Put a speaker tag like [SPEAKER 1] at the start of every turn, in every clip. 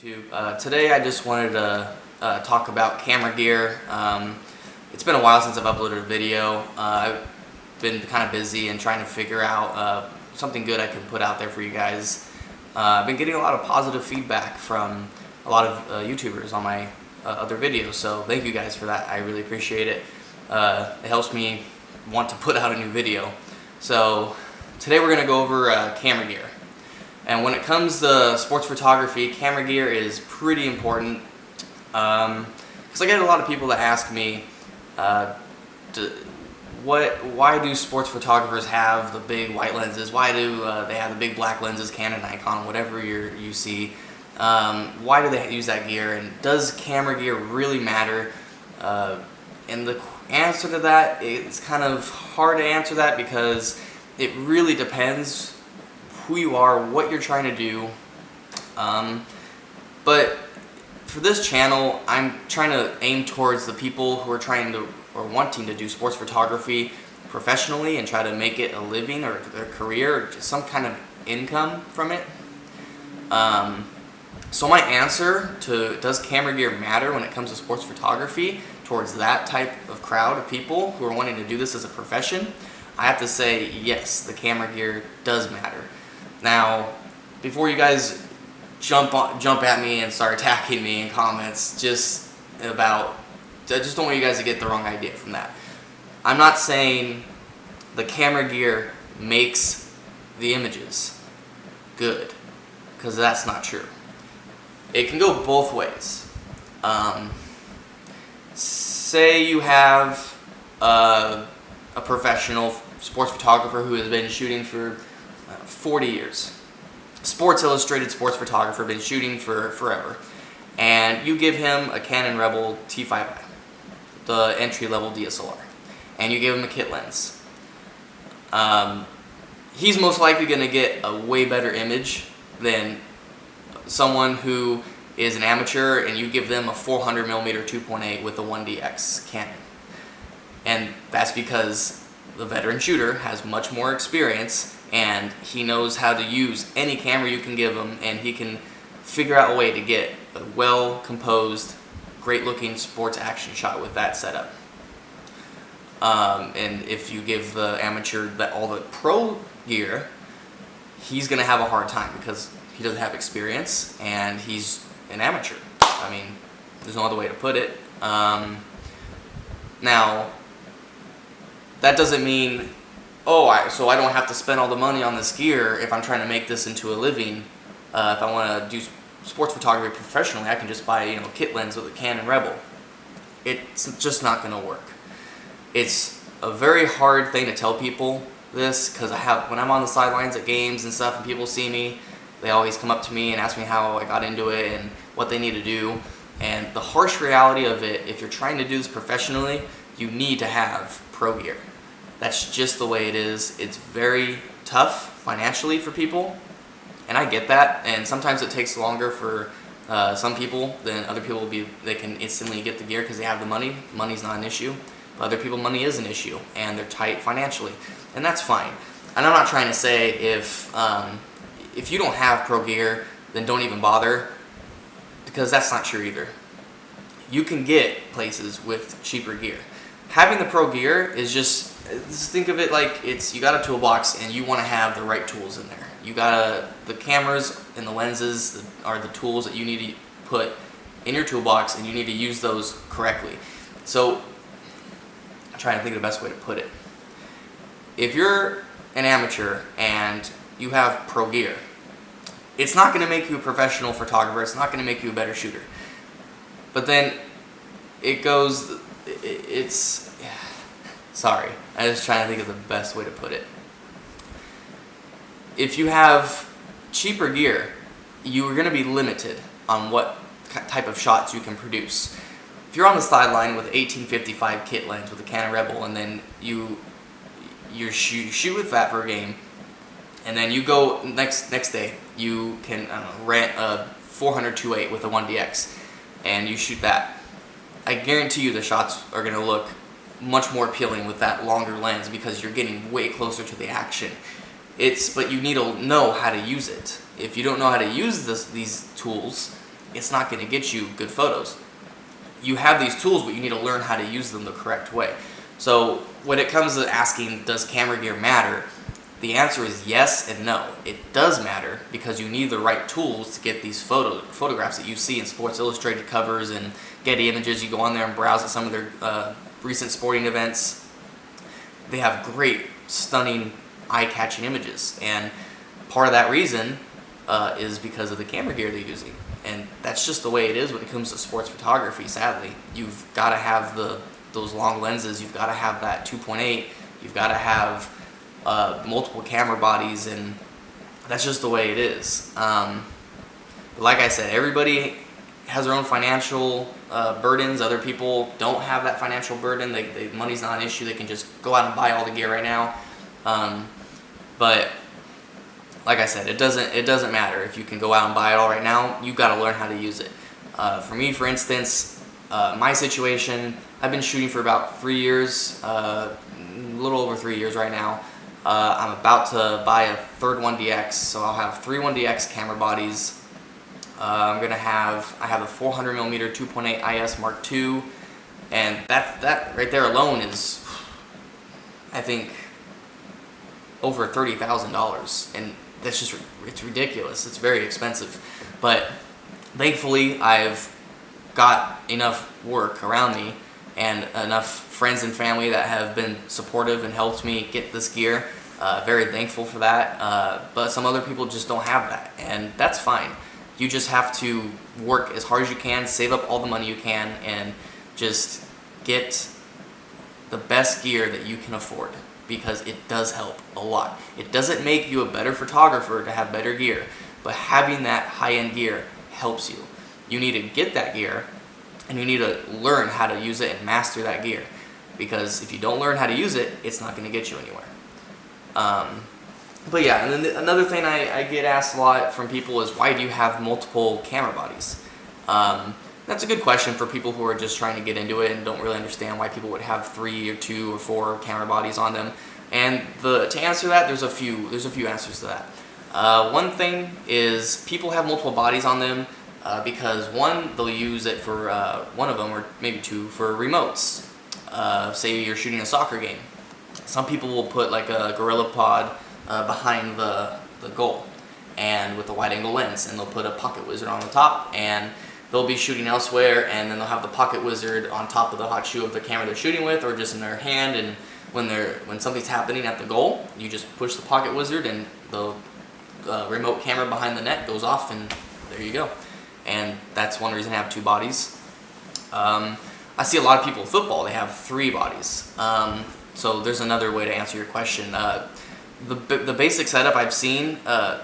[SPEAKER 1] YouTube. Today I just wanted to talk about camera gear. It's been a while since I've uploaded a video. I've been kind of busy and trying to figure out something good I can put out there for you guys. I've been getting a lot of positive feedback from a lot of YouTubers on my other videos, so thank you guys for that. I really appreciate it. It helps me want to put out a new video. So today we're going to go over camera gear. And when it comes to sports photography, camera gear is pretty important. Because I get a lot of people that ask me, why do sports photographers have the big white lenses? Why do they have the big black lenses, Canon, Nikon, whatever you see? Why do they use that gear? And does camera gear really matter? And the answer to that, it's kind of hard to answer that because it really depends who you are, what you're trying to do. But for this channel, I'm trying to aim towards the people who are trying to or wanting to do sports photography professionally and try to make it a living or their career or just some kind of income from it. So my answer to does camera gear matter when it comes to sports photography towards that type of crowd of people who are wanting to do this as a profession, I have to say yes, the camera gear does matter. Now, before you guys jump at me and start attacking me in comments, I just don't want you guys to get the wrong idea from that. I'm not saying the camera gear makes the images good, because that's not true. It can go both ways. Say you have a professional sports photographer who has been shooting for 40 years. Sports Illustrated sports photographer, been shooting for forever. And you give him a Canon Rebel T5i, the entry-level DSLR, and you give him a kit lens. He's most likely going to get a way better image than someone who is an amateur and you give them a 400mm 2.8 with a 1DX Canon. And that's because the veteran shooter has much more experience and he knows how to use any camera you can give him, and he can figure out a way to get a well-composed, great-looking sports action shot with that setup. And if you give the amateur all the pro gear, he's going to have a hard time because he doesn't have experience and he's an amateur. I mean, there's no other way to put it. Now, that doesn't mean, so I don't have to spend all the money on this gear if I'm trying to make this into a living. If I want to do sports photography professionally, I can just buy a kit lens with a Canon Rebel. It's just not going to work. It's a very hard thing to tell people this because when I'm on the sidelines at games and stuff and people see me, they always come up to me and ask me how I got into it and what they need to do. And the harsh reality of it, if you're trying to do this professionally, you need to have pro gear. That's just the way it is. It's very tough financially for people, and I get that. And sometimes it takes longer for some people than other people. They can instantly get the gear because they have the money. Money's not an issue. But other people, money is an issue, and they're tight financially, and that's fine. And I'm not trying to say if you don't have pro gear, then don't even bother, because that's not true either. You can get places with cheaper gear. Having the pro gear is just think of it like you got a toolbox and you want to have the right tools in there. The cameras and the lenses are the tools that you need to put in your toolbox, and you need to use those correctly. So I'm trying to think of the best way to put it. If you're an amateur and you have pro gear, it's not going to make you a professional photographer. It's not going to make you a better shooter. But then sorry, I was trying to think of the best way to put it. If you have cheaper gear, you are going to be limited on what type of shots you can produce. If you're on the sideline with an 1855 kit lens with a Canon Rebel, and then you shoot with that for a game, and then you go next day, you can rent a 400 2.8 with a 1DX, and you shoot that. I guarantee you the shots are going to look much more appealing with that longer lens because you're getting way closer to the action. But you need to know how to use it. If you don't know how to use these tools, it's not going to get you good photos. You have these tools, but you need to learn how to use them the correct way. So when it comes to asking, does camera gear matter? The answer is yes and no. It does matter because you need the right tools to get these photographs that you see in Sports Illustrated covers and Getty Images. You go on there and browse at some of their recent sporting events. They have great, stunning, eye-catching images. And part of that reason is because of the camera gear they're using. And that's just the way it is when it comes to sports photography, sadly. You've got to have those long lenses. You've got to have that 2.8. You've got to have multiple camera bodies, and that's just the way it is. But like I said, everybody has their own financial burdens. Other people don't have that financial burden. Money's not an issue. They can just go out and buy all the gear right now. But like I said, it doesn't matter if you can go out and buy it all right now. You've got to learn how to use it. For me, for instance, my situation, I've been shooting for about 3 years, a little over 3 years right now. I'm about to buy a third 1DX, so I'll have 3 1DX camera bodies. I have a 400mm 2.8 IS Mark II, and that right there alone is, I think, over $30,000, and it's ridiculous. It's very expensive, but thankfully I've got enough work around me and enough friends and family that have been supportive and helped me get this gear. Very thankful for that, but some other people just don't have that, and that's fine. You just have to work as hard as you can, save up all the money you can, and just get the best gear that you can afford, because it does help a lot. It doesn't make you a better photographer to have better gear, but having that high-end gear helps you. You need to get that gear, and you need to learn how to use it and master that gear, because if you don't learn how to use it, it's not going to get you anywhere. But yeah, and then another thing I get asked a lot from people is, why do you have multiple camera bodies? That's a good question for people who are just trying to get into it and don't really understand why people would have 3 or 2 or 4 camera bodies on them. And to answer that, there's a few answers to that. One thing is, people have multiple bodies on them because one, they'll use it for one of them, or maybe 2, for remotes. Say you're shooting a soccer game. Some people will put like a Gorilla Pod behind the goal, and with a wide-angle lens, and they'll put a pocket wizard on the top, and they'll be shooting elsewhere, and then they'll have the pocket wizard on top of the hot shoe of the camera they're shooting with, or just in their hand, and when something's happening at the goal, you just push the pocket wizard, and the remote camera behind the net goes off, and there you go. And that's one reason I have 2 bodies. I see a lot of people in football, they have 3 bodies. So there's another way to answer your question. The basic setup I've seen,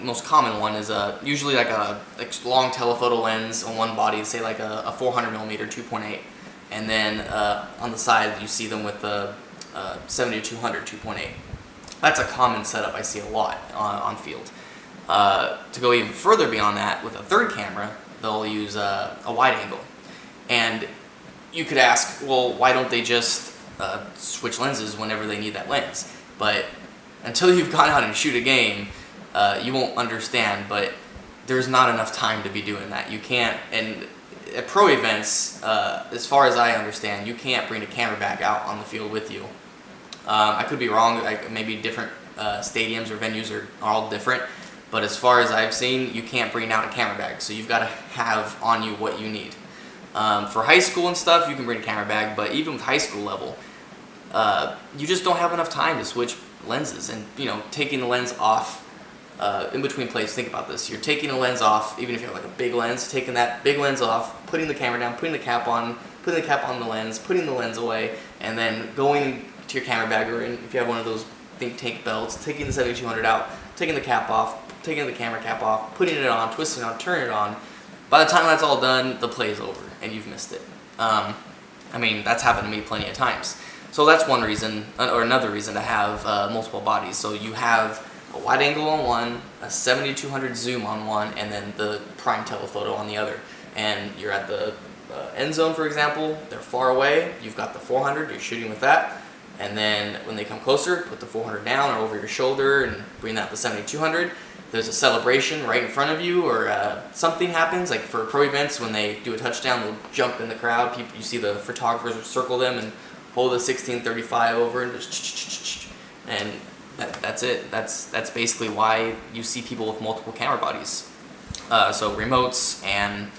[SPEAKER 1] most common one is usually like a long telephoto lens on one body, say like a 400mm 2.8, and then on the side you see them with the 70-200 2.8. That's a common setup I see a lot on field. To go even further beyond that, with a third camera, they'll use a wide angle. And you could ask, well, why don't they just switch lenses whenever they need that lens? But until you've gone out and shoot a game, you won't understand, but there's not enough time to be doing that. You can't, and at pro events, as far as I understand, you can't bring a camera bag out on the field with you. I could be wrong, maybe different stadiums or venues are all different, but as far as I've seen, you can't bring out a camera bag, so you've got to have on you what you need. For high school and stuff, you can bring a camera bag, but even with high school level, you just don't have enough time to switch lenses. And taking the lens off in between plays, think about this. You're taking the lens off, even if you have like a big lens, taking that big lens off, putting the camera down, putting the cap on, putting the cap on the lens, putting the lens away, and then going to your camera bag, or if you have one of those think tank belts, taking the 7200 out, taking the cap off, taking the camera cap off, putting it on, twisting it on, turning it on. By the time that's all done, the play's over and you've missed it. I mean, that's happened to me plenty of times. So that's one reason, or another reason to have multiple bodies. So you have a wide angle on one, a 70-200 zoom on one, and then the prime telephoto on the other. And you're at the end zone, for example, they're far away, you've got the 400, you're shooting with that. And then when they come closer, put the 400 down or over your shoulder and bring out the 70-200. there's a celebration right in front of you, or something happens, like for pro events when they do a touchdown, they'll jump in the crowd. People, you see the photographers will circle them and hold the 1635 over and just and that's it. That's basically why you see people with multiple camera bodies. So remotes and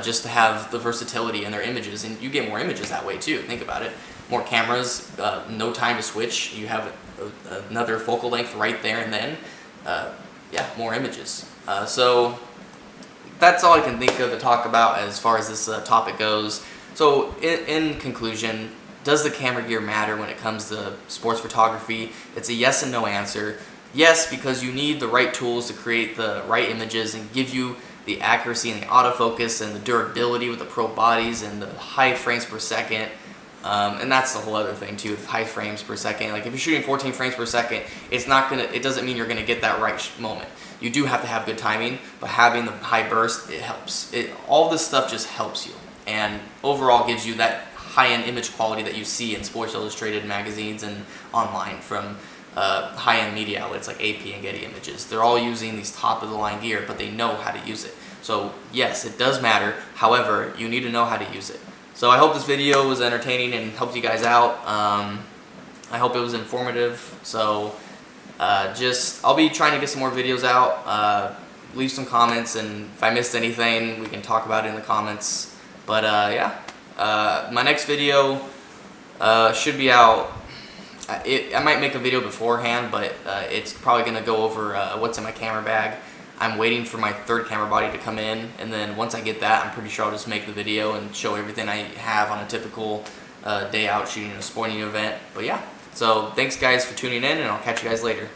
[SPEAKER 1] just to have the versatility in their images, and you get more images that way too. Think about it. More cameras, no time to switch. You have another focal length right there and then. Yeah, more images. So that's all I can think of to talk about as far as this topic goes. So in conclusion, does the camera gear matter when it comes to sports photography? It's a yes and no answer. Yes, because you need the right tools to create the right images and give you the accuracy and the autofocus and the durability with the pro bodies and the high frames per second. And that's the whole other thing too, with high frames per second. Like if you're shooting 14 frames per second, it doesn't mean you're gonna get that right moment. You do have to have good timing, but having the high burst, it helps. All this stuff just helps you, and overall gives you that high-end image quality that you see in Sports Illustrated magazines and online from high-end media outlets like AP and Getty Images. They're all using these top-of-the-line gear, but they know how to use it. So yes, it does matter. However, you need to know how to use it. So I hope this video was entertaining and helped you guys out. I hope it was informative. So I'll be trying to get some more videos out. Leave some comments, and if I missed anything, we can talk about it in the comments. But yeah, my next video should be out. I might make a video beforehand, but it's probably going to go over what's in my camera bag. I'm waiting for my third camera body to come in, and then once I get that, I'm pretty sure I'll just make the video and show everything I have on a typical day out shooting a sporting event. But yeah, so thanks guys for tuning in, and I'll catch you guys later.